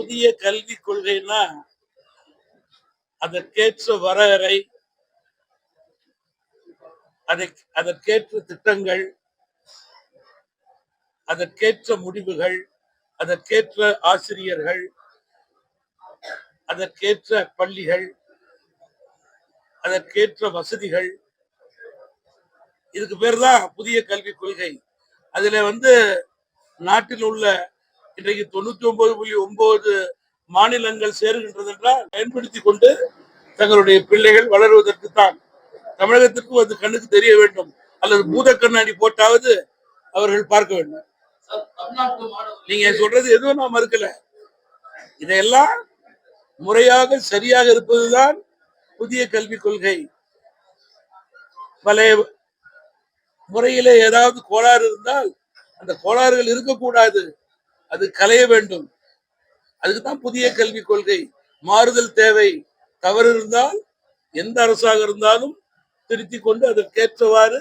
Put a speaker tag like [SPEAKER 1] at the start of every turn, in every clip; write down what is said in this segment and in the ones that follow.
[SPEAKER 1] புதிய கல்விக் கொள்கைன்னா அதற்கேற்ற வரையறை, அதற்கேற்ற திட்டங்கள், அதற்கேற்ற முடிவுகள், அதற்கேற்ற ஆசிரியர்கள், அதற்கேற்ற பள்ளிகள், அதற்கேற்ற வசதிகள், இதுக்கு பேர் தான் புதிய கல்விக் கொள்கை. அதுல நாட்டில் உள்ள இன்றைக்கு 99.9 மாநிலங்கள் சேருகின்றது என்றால் பயன்படுத்திக் கொண்டு தங்களுடைய பிள்ளைகள் வளருவதற்கு தான். தமிழகத்திற்கும் அது கண்ணுக்கு தெரிய வேண்டும், அல்லது பூத கண்ணாடி போட்டாவது அவர்கள் பார்க்க வேண்டும். நீங்க சொல்றது எதுவும் நான் மறுக்கல. இதையெல்லாம் முறையாக சரியாக இருப்பதுதான் புதிய கல்விக் கொள்கை. பழைய முறையிலே ஏதாவது கோளாறு இருந்தால் அந்த கோளாறுகள் இருக்கக்கூடாது, அது களைய வேண்டும். அதுக்குதான் புதிய கல்விக் கொள்கை. மாறுதல் தேவை. தவறு இருந்தால் எந்த அரசாக இருந்தாலும் திருத்திக் கொண்டு அதற்கேற்றவாறு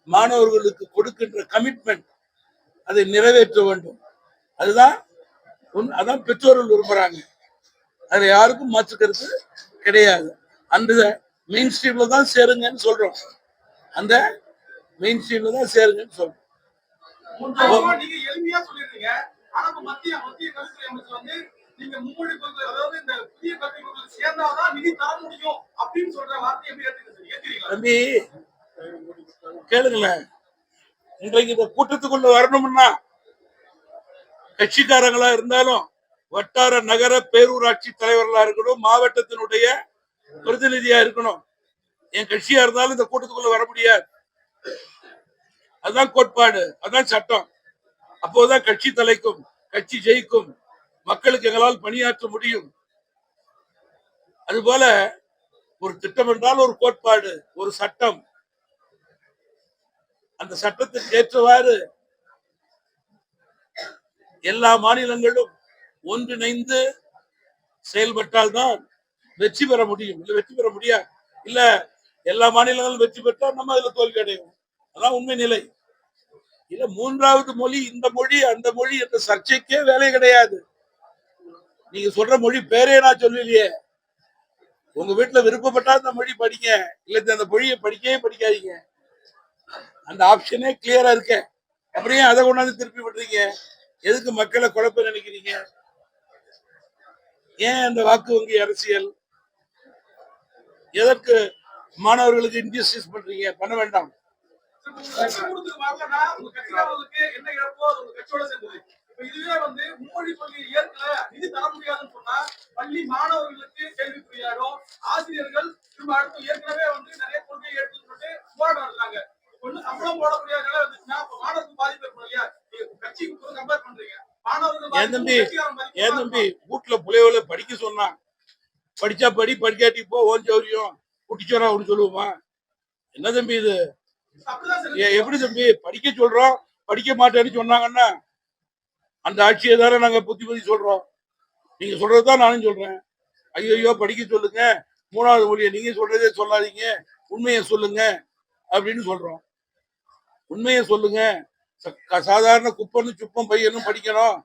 [SPEAKER 1] மாணவர்களுக்கு கொடுக்கின்ற கமிட்மெண்ட் அதை நிறைவேற்ற வேண்டும். அதுதான் அதான் பெற்றோர்கள் விரும்புறாங்க. அதுல யாருக்கும் மாற்று கருத்து கிடையாது. அந்த மெயின் ஸ்ட்ரீம்ல தான் சேருங்கன்னு சொல்றோம். அந்த மெயின் ஸ்ட்ரீம்ல தான் சேருங்கன்னு சொல்றோம்.
[SPEAKER 2] நீங்க எளிமையா சொல்லிருக்கீங்க. ஆனா மத்திய கல்வித்துறை அமைச்சர் நீங்க மும்மொழி கொள்கை, அதாவது இந்த புதிய கல்விக் கொள்கை சேர்ந்தாதான் நிதி தர முடியும் அப்படின்னு சொல்ற வார்த்தையை எப்படி ஏத்துக்கிறீங்களா?
[SPEAKER 1] தம்பி கேளுங்களேன், இன்றைக்கு இந்த கூட்டத்துக்குள்ள வரணும்னா கட்சிக்காரங்களா இருந்தாலும் வட்டார நகர பேரூராட்சி தலைவர்களா இருக்கணும், மாவட்டத்தினுடைய பிரதிநிதியா இருக்கணும். என் கட்சியா இருந்தாலும் இந்த கூட்டத்துக்குள்ள வர முடியாது. அதுதான் கோட்பாடு, அதான் சட்டம். அப்போதான் கட்சி தலைக்கும், கட்சி ஜெயிக்கும், மக்களுக்கு எங்களால் பணியாற்ற முடியும். அதுபோல ஒரு திட்டம் என்றால் ஒரு கோட்பாடு, ஒரு சட்டம். அந்த சட்டத்துக்கு ஏற்றவாறு எல்லா மாநிலங்களும் ஒன்றிணைந்து செயல்பட்டால் தான் வெற்றி பெற முடியும். இல்ல வெற்றி பெற முடியாது. இல்ல எல்லா மாநிலங்களும் வெற்றி பெற்றால் நம்ம அதுல தோல்வி அடையும். அதான் உண்மை நிலை. இல்ல மூன்றாவது மொழி, இந்த மொழி அந்த மொழி என்ற சர்ச்சைக்கே வேலை கிடையாது. நீங்க சொல்ற மொழி பேரே நான் சொல்லலையே. உங்க வீட்டுல விருப்பப்பட்டா அந்த மொழி படிங்க, இல்ல அந்த மொழியை படிக்கவே படிக்காதீங்க. அந்த ஆப்ஷனே கிளியரா இருக்க. அப்படியே அதை கொண்டாந்து திருப்பி விடுறீங்க. எதுக்கு மக்களை குழப்ப நினைக்கிறீங்க? ஏன் அந்த வாக்கு வங்கி அரசியல்? எதற்கு மாணவர்களுக்கு இன்ஜஸ்டிஸ் பண்றீங்க? பண்ண வேண்டாம்.
[SPEAKER 2] இதுவே மும்மொழி கொள்கையை ஏற்கல, நிதி தர முடியாதுன்னு சொன்னா பள்ளி மாணவர்களுக்கு கேள்விக்குறியாடும். ஆசிரியர்கள் திரும்ப அடுத்து ஏற்கனவே நிறைய கொள்கையை எடுத்துட்டு போராட்டம் நடத்தாங்க. சம்பளம் போட முடியாத மாணவர்களுக்கு பாதிப்பு ஏற்படும் இல்லையா? கட்சிக்கு கம்பேர் பண்றீங்க.
[SPEAKER 1] ஏன் தம்பி வீட்டுல பிள்ளைகளை படிக்க சொன்னா படிச்சா படி, படிக்காட்டி போ, ஓன் சௌரியம் குட்டிச்சோரா அப்படின்னு சொல்லுவோமா? என்ன தம்பி இது? எப்படி தம்பி படிக்க சொல்றோம்? படிக்க மாட்டேன்னு சொன்னாங்கன்னா அந்த ஆட்சியை தானே நாங்க புத்தி சொல்றோம். நீங்க சொல்றதுதான் நானும் சொல்றேன். ஐயோ படிக்க சொல்லுங்க, மூணாவது மொழியை நீங்க சொல்றதே சொல்லாதீங்க, உண்மையை சொல்லுங்க அப்படின்னு சொல்றோம். உண்மையை சொல்லுங்க. சாதாரண குப்பன்னு சுப்பம் பையனும் படிக்கணும்,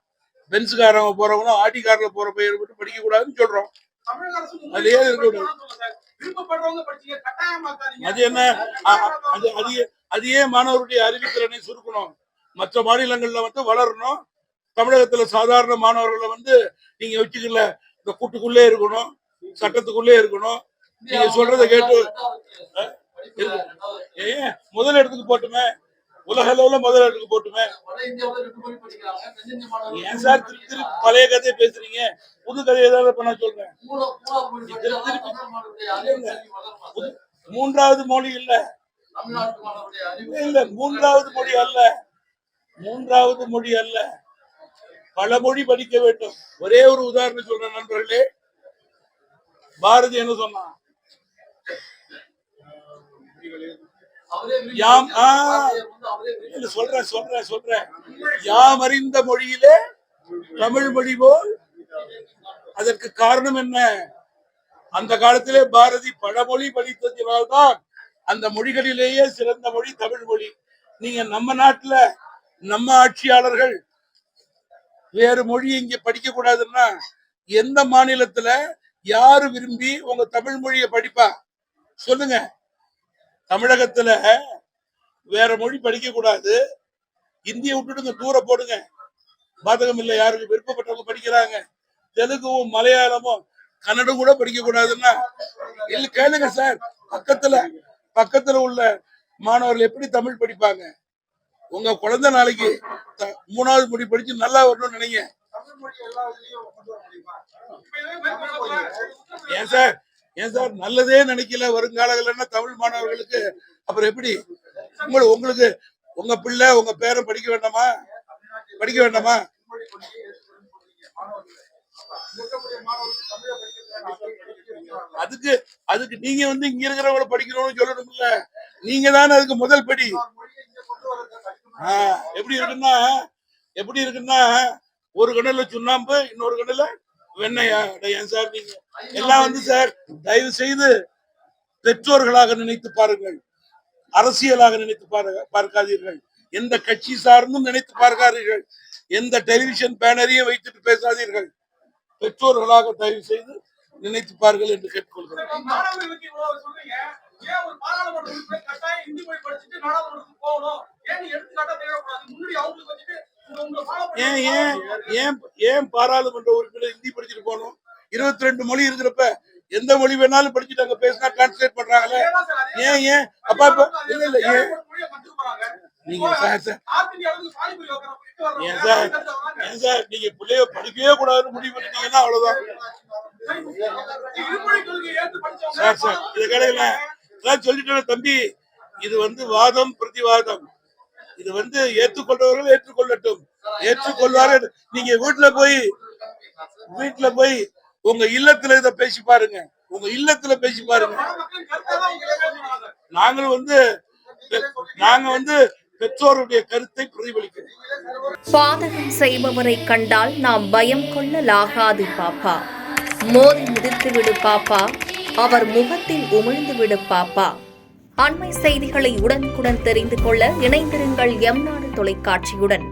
[SPEAKER 1] பென்ஸுக்காரங்க போறவங்களும் ஆட்டிக்காரில் போற பையன் மட்டும் படிக்க கூடாதுன்னு சொல்றோம். அதுலயே இருக்கக்கூடாது. அது என்ன? அதையே மாணவருடைய அறிவுத்திறனை சுருக்கணும். மற்ற மாநிலங்கள்ல வளரணும். தமிழகத்துல சாதாரண மாணவர்களை நீங்க வச்சுக்கல, இந்த கூட்டுக்குள்ளே இருக்கணும், சட்டத்துக்குள்ளே இருக்கணும். நீங்க சொல்றதை கேட்டு ஏன் முதல் இடத்துக்கு போட்டுமே, உலக அளவுல முதல் இடத்துக்கு போட்டுமே. ஏன் சார் திருப்பி பழைய கதையை பேசுறீங்க? புது கதையை தான் இப்ப நான் சொல்றேன். மூன்றாவது மொழி இல்ல, இல்ல மூன்றாவது மொழி அல்ல, மூன்றாவது மொழி அல்ல, பல மொழி படிக்க வேண்டும். ஒரே ஒரு உதாரணம் சொல்றேன் நண்பர்களே. பாரதி என்ன சொன்னான்? சொல்றேன் யாம் அறிந்த மொழியிலே தமிழ் மொழி போல். அதற்கு காரணம் என்ன? அந்த காலத்திலே பாரதி பல மொழி படித்ததினால்தான் அந்த மொழிகளிலேயே சிறந்த மொழி தமிழ் மொழி. நீங்க நம்ம நாட்டுல நம்ம ஆட்சியாளர்கள் வேறு மொழி இங்க படிக்க கூடாதுன்னா எந்த மாநிலத்துல யாரு விரும்பி உங்க தமிழ் மொழியை படிப்பா சொல்லுங்க. தமிழகத்துல வேற மொழி படிக்க கூடாது, இந்திய விட்டுடுங்க, தூர போடுங்க, பாதகம் இல்லை, யாருக்கு விருப்பப்பட்டவங்க படிக்கிறாங்க. தெலுங்கும் மலையாளமும் கன்னடம் கூட படிக்க கூடாதுன்னா இல்ல கேளுங்க சார். பக்கத்துல உள்ள மாணவர்கள் எப்படி தமிழ் படிப்பாங்க? உங்க குழந்தை நாளைக்கு 3வது மொழி படிச்சு நல்லா வரணும்னு நினைங்க. ஏன் சார் நல்லதே நினைக்கல வருங்காலங்கள்னா தமிழ் மாணவர்களுக்கு அப்புறம் எப்படி? உங்களுக்கு உங்க பிள்ளை உங்க பேரன் படிக்க வேண்டாமா? அதுக்கு நீங்க இங்க இருக்கிறவங்கள படிக்கணும்னு சொல்லணும்ல. நீங்க தானே அதுக்கு முதல் படி. எப்படி இருக்குன்னா ஒரு கண்ணுல சுண்ணாம்பு இன்னொரு கண்ணுல வெண்ணையா? ஏன் சார் நீங்க எல்லாம் சார் தயவு செய்து பெற்றோர்களாக நினைத்து பாருங்கள், அரசியலாக நினைத்து பார்க்காதீர்கள், எந்த கட்சி சார்ந்தும் நினைத்து பார்க்காதீர்கள், எந்த டெலிவிஷன் பேனரையும் வைத்துட்டு பேசாதீர்கள். பெற்றோர்களாக தயவு செய்து நினைத்து பாருங்கள் என்று கேட்டுக்கொள்கிறேன். ஏன் பாராளுமன்ற உறுப்பினர் ஹிந்தி படிச்சுட்டு போகணும்? 22 மொழி இருக்கிறப்ப எந்த மொழி வேணாலும் படிச்சுட்டு அங்க பேசினா டிரான்ஸ்லேட் பண்றாங்களே. ஏன் அப்பா இல்ல ஏன் நீங்க சார் நீங்க பிள்ளைய படிக்கவே கூடாதுன்னு முடிவு பண்ணிட்டீங்கன்னா அவ்வளவுதான் சார். இது கிடைக்கல சொல்லிட்டேன் தம்பி. இது வாதம் பிரதிவாதம். இது ஏற்றுக்கொள்றவர்கள் ஏற்றுக்கொள்ளட்டும், ஏற்றுக்கொள்வார்கள். நீங்க வீட்டுல போய் உங்க இல்லத்துல இதை பேசி பாருங்க, நாங்க பெற்றோருடைய கருத்தை பிரதிபலிக்கிறோம்.
[SPEAKER 3] பாதகம் செய்பவரை கண்டால் நாம் பயம் கொள்ளலாகாது பாப்பா. மோதி மிதித்து விடு பாப்பா, அவர் முகத்தில் உமிழ்ந்து விடு பாப்பா. அண்மை செய்திகளை உடனுக்குடன் தெரிந்து கொள்ள இணைந்திருங்கள் எம் நாடு தொலைக்காட்சியுடன்.